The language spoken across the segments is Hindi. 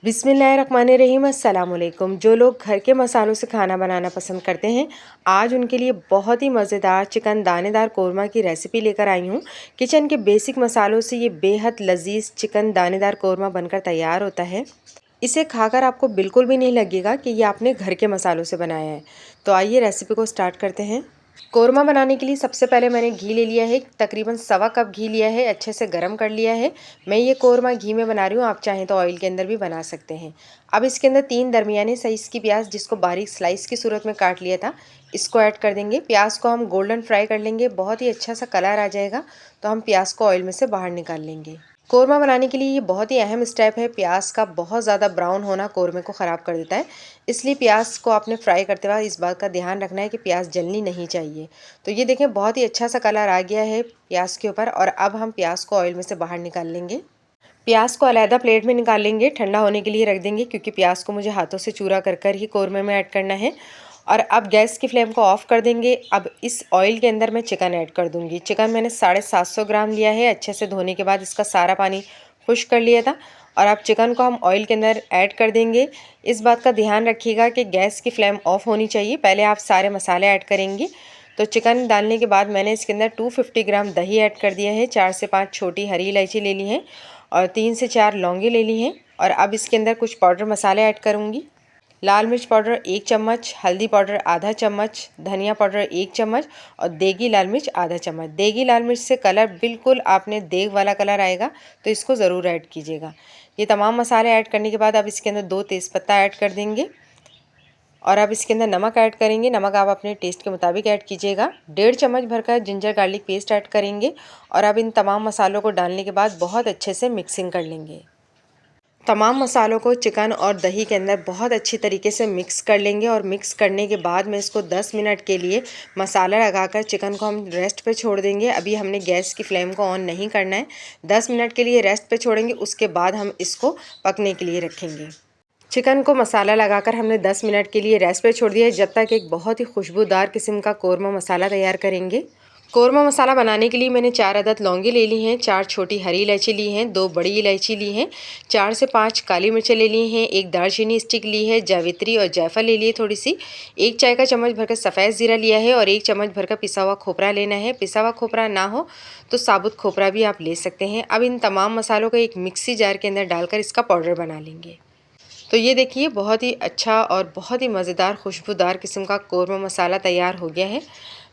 बिस्मिल्लाहिर्रहमानिर्रहीम। अस्सलामुअलैकुम। जो लोग घर के मसालों से खाना बनाना पसंद करते हैं, आज उनके लिए बहुत ही मज़ेदार चिकन दानेदार कोरमा की रेसिपी लेकर आई हूँ। किचन के बेसिक मसालों से ये बेहद लजीज चिकन दानेदार कोरमा बनकर तैयार होता है। इसे खाकर आपको बिल्कुल भी नहीं लगेगा कि ये आपने घर के मसालों से बनाया है। तो आइए रेसिपी को स्टार्ट करते हैं। कोरमा बनाने के लिए सबसे पहले मैंने घी ले लिया है, तकरीबन सवा कप घी लिया है, अच्छे से गर्म कर लिया है। मैं ये कोरमा घी में बना रही हूँ, आप चाहें तो ऑयल के अंदर भी बना सकते हैं। अब इसके अंदर 3 दरमियाने साइज़ की प्याज, जिसको बारीक स्लाइस की सूरत में काट लिया था, इसको ऐड कर देंगे। प्याज को हम गोल्डन फ्राई कर लेंगे, बहुत ही अच्छा सा कलर आ जाएगा तो हम प्याज को ऑयल में से बाहर निकाल लेंगे। कोरमा बनाने के लिए ये बहुत ही अहम स्टेप है। प्याज का बहुत ज़्यादा ब्राउन होना कोरमे को ख़राब कर देता है, इसलिए प्याज को आपने फ्राई करते वक्त इस बात का ध्यान रखना है कि प्याज जलनी नहीं चाहिए। तो ये देखें, बहुत ही अच्छा सा कलर आ गया है प्याज के ऊपर। और अब हम प्याज को ऑयल में से बाहर निकाल लेंगे। प्याज को अलहदा प्लेट में निकाल लेंगे, ठंडा होने के लिए रख देंगे, क्योंकि प्याज को मुझे हाथों से चूरा कर कर ही कोरमे में ऐड करना है। और अब गैस की फ्लेम को ऑफ़ कर देंगे। अब इस ऑयल के अंदर मैं चिकन ऐड कर दूंगी। चिकन मैंने 750 ग्राम लिया है। अच्छे से धोने के बाद इसका सारा पानी खुश्क कर लिया था। और अब चिकन को हम ऑयल के अंदर ऐड कर देंगे। इस बात का ध्यान रखिएगा कि गैस की फ्लेम ऑफ होनी चाहिए। पहले आप सारे मसाले ऐड करेंगे। तो चिकन डालने के बाद मैंने इसके अंदर 250 ग्राम दही ऐड कर दिया है, 4 से 5 छोटी हरी इलायची ले ली है और 3 से 4 लौंगे ले ली हैं। और अब इसके अंदर कुछ पाउडर मसाले ऐड करूँगी। लाल मिर्च पाउडर 1 चम्मच, हल्दी पाउडर आधा चम्मच, धनिया पाउडर 1 चम्मच और देगी लाल मिर्च आधा चम्मच। देगी लाल मिर्च से कलर बिल्कुल आपने देग वाला कलर आएगा, तो इसको ज़रूर ऐड कीजिएगा। ये तमाम मसाले ऐड करने के बाद अब इसके अंदर 2 तेज़पत्ता ऐड कर देंगे। और अब इसके अंदर नमक ऐड करेंगे। नमक आप अपने टेस्ट के मुताबिक ऐड कीजिएगा। 1.5 चम्मच भर का जिंजर गार्लिक पेस्ट ऐड करेंगे। और अब इन तमाम मसालों को डालने के बाद बहुत अच्छे से मिक्सिंग कर लेंगे। तमाम मसालों को चिकन और दही के अंदर बहुत अच्छी तरीके से मिक्स कर लेंगे। और मिक्स करने के बाद में इसको 10 मिनट के लिए मसाला लगाकर चिकन को हम रेस्ट पे छोड़ देंगे। अभी हमने गैस की फ्लेम को ऑन नहीं करना है, 10 मिनट के लिए रेस्ट पे छोड़ेंगे। उसके बाद हम इसको पकने के लिए रखेंगे। चिकन को मसाला लगाकर हमने 10 मिनट के लिए रेस्ट पे छोड़ दिया है, जब तक एक बहुत ही खुशबूदार किस्म का कोरमा मसाला तैयार करेंगे। कोरमा मसाला बनाने के लिए मैंने 4 अदद लौंगी ले ली हैं, 4 छोटी हरी इलायची ली हैं, 2 बड़ी इलायची ली हैं, 4 से 5 काली मिर्चें ले ली हैं, 1 दालचीनी स्टिक ली है, जावित्री और जायफल ले लिए थोड़ी सी, 1 चाय का चम्मच भरकर सफ़ेद ज़ीरा लिया है और 1 चम्मच भरकर पिसा हुआ खोपरा लेना है। पिसा हुआ खोपरा ना हो तो साबुत खोपरा भी आप ले सकते हैं। अब इन तमाम मसालों को एक मिक्सी जार के अंदर डालकर इसका पाउडर बना लेंगे। तो ये देखिए, बहुत ही अच्छा और बहुत ही मज़ेदार खुशबूदार किस्म का कोरमा मसाला तैयार हो गया है।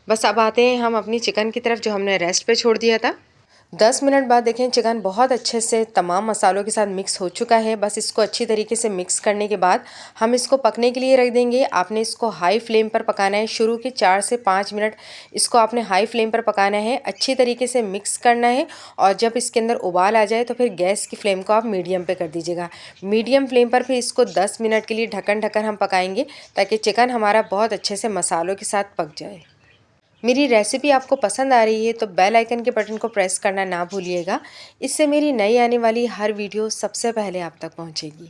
बस अब आते हैं हम अपनी चिकन की तरफ, जो हमने रेस्ट पे छोड़ दिया था। 10 मिनट बाद देखें, चिकन बहुत अच्छे से तमाम मसालों के साथ मिक्स हो चुका है। बस इसको अच्छी तरीके से मिक्स करने के बाद हम इसको पकने के लिए रख देंगे। आपने इसको हाई फ्लेम पर पकाना है। शुरू के 4 से 5 मिनट इसको आपने हाई फ्लेम पर पकाना है, अच्छी तरीके से मिक्स करना है। और जब इसके अंदर उबाल आ जाए तो फिर गैस की फ्लेम को आप मीडियम पे कर दीजिएगा। मीडियम फ्लेम पर फिर इसको 10 मिनट के लिए ढक्कन ढककर हम पकाएंगे, ताकि चिकन हमारा बहुत अच्छे से मसालों के साथ पक जाए। मेरी रेसिपी आपको पसंद आ रही है तो बेल आइकन के बटन को प्रेस करना ना भूलिएगा। इससे मेरी नई आने वाली हर वीडियो सबसे पहले आप तक पहुंचेगी।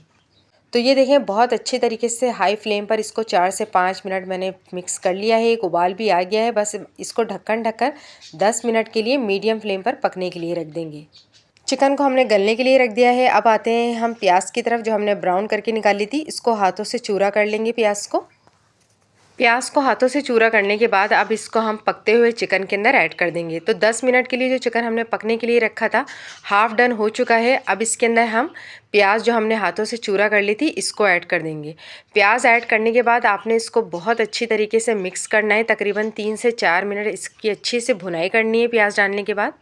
तो ये देखें, बहुत अच्छे तरीके से हाई फ्लेम पर इसको 4 से 5 मिनट मैंने मिक्स कर लिया है। एक उबाल भी आ गया है। बस इसको ढक्कन ढककर 10 मिनट के लिए मीडियम फ्लेम पर पकने के लिए रख देंगे। चिकन को हमने गलने के लिए रख दिया है। अब आते हैं हम प्याज की तरफ, जो हमने ब्राउन करके निकाली थी। इसको हाथों से चूरा कर लेंगे। प्याज को हाथों से चूरा करने के बाद अब इसको हम पकते हुए चिकन के अंदर ऐड कर देंगे। तो 10 मिनट के लिए जो चिकन हमने पकने के लिए रखा था, हाफ डन हो चुका है। अब इसके अंदर हम प्याज जो हमने हाथों से चूरा कर ली थी, इसको ऐड कर देंगे। प्याज ऐड करने के बाद आपने इसको बहुत अच्छी तरीके से मिक्स करना है। तकरीबन 3 से 4 मिनट इसकी अच्छी से भुनाई करनी है। प्याज डालने के बाद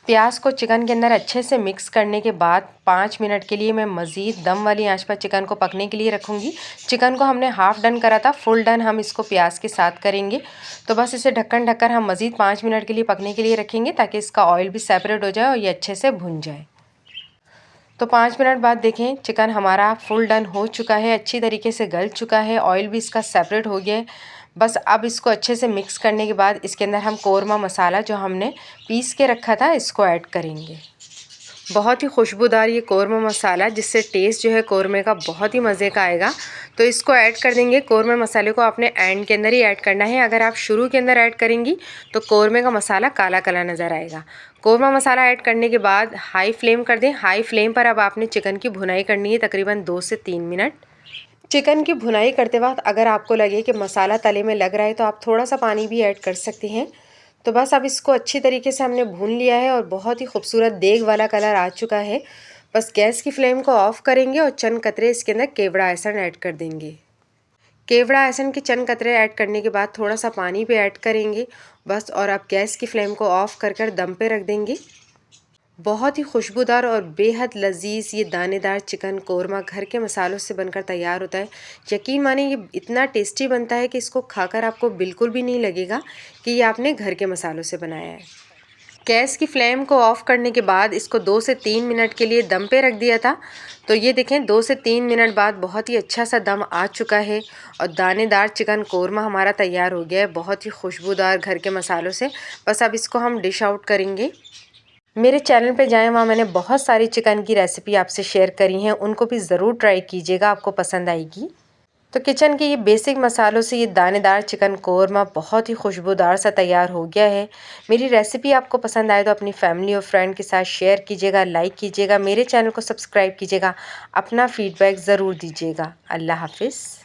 प्याज को चिकन के अंदर अच्छे से मिक्स करने के बाद 5 मिनट के लिए मैं मज़ीद दम वाली आंच पर चिकन को पकने के लिए रखूँगी। चिकन को हमने हाफ़ डन करा था, फुल डन हम इसको प्याज के साथ करेंगे। तो बस इसे ढक्कन ढककर हम मज़ीद 5 मिनट के लिए पकने के लिए रखेंगे, ताकि इसका ऑयल भी सेपरेट हो जाए और ये अच्छे से भुन जाए। तो 5 मिनट बाद देखें, चिकन हमारा फुल डन हो चुका है, अच्छी तरीके से गल चुका है, ऑयल भी इसका सेपरेट हो गया है। बस अब इसको अच्छे से मिक्स करने के बाद इसके अंदर हम कोरमा मसाला जो हमने पीस के रखा था, इसको ऐड करेंगे। बहुत ही खुशबूदार ये कोरमा मसाला, जिससे टेस्ट जो है कोरमे का बहुत ही मज़े का आएगा। तो इसको ऐड कर देंगे। कोरमे मसाले को आपने एंड के अंदर ही ऐड करना है। अगर आप शुरू के अंदर ऐड करेंगी तो कोरमे का मसाला काला काला नज़र आएगा। कौरमा मसाला ऐड करने के बाद हाई फ्लेम कर दें। हाई फ्लेम पर अब आपने चिकन की भुनाई करनी है तकरीबन 2 से 3 मिनट। चिकन की भुनाई करते वक्त अगर आपको लगे कि मसाला तले में लग रहा है तो आप थोड़ा सा पानी भी ऐड कर सकते हैं। तो बस अब इसको अच्छी तरीके से हमने भून लिया है और बहुत ही खूबसूरत देग वाला कलर आ चुका है। बस गैस की फ्लेम को ऑफ करेंगे और चंद कतरे इसके अंदर केवड़ा आयसन ऐड कर देंगे। केवड़ा आयसन के चंद कतरे ऐड करने के बाद थोड़ा सा पानी भी ऐड करेंगे बस, और अब गैस की फ्लेम को ऑफ कर दम पे रख देंगे। बहुत ही खुशबूदार और बेहद लजीज ये दानेदार चिकन कौरमा घर के मसालों से बनकर तैयार होता है। यकीन माने ये इतना टेस्टी बनता है कि इसको खाकर आपको बिल्कुल भी नहीं लगेगा कि ये आपने घर के मसालों से बनाया है। गैस की फ्लेम को ऑफ करने के बाद इसको 2 से 3 मिनट के लिए दम पे रख दिया था। तो ये देखें 2 से 3 मिनट बाद बहुत ही अच्छा सा दम आ चुका है और दानेदार चिकन कौरमा हमारा तैयार हो गया है बहुत ही खुशबूदार घर के मसालों से। बस अब इसको हम डिश आउट करेंगे। मेरे चैनल पे जाएं, वहाँ मैंने बहुत सारी चिकन की रेसिपी आपसे शेयर करी हैं, उनको भी ज़रूर ट्राई कीजिएगा, आपको पसंद आएगी। तो किचन के ये बेसिक मसालों से ये दानेदार चिकन कौरमा बहुत ही खुशबूदार सा तैयार हो गया है। मेरी रेसिपी आपको पसंद आए तो अपनी फैमिली और फ्रेंड के साथ शेयर कीजिएगा, लाइक कीजिएगा, मेरे चैनल को सब्सक्राइब कीजिएगा, अपना फीडबैक ज़रूर दीजिएगा। अल्लाह हाफिज़।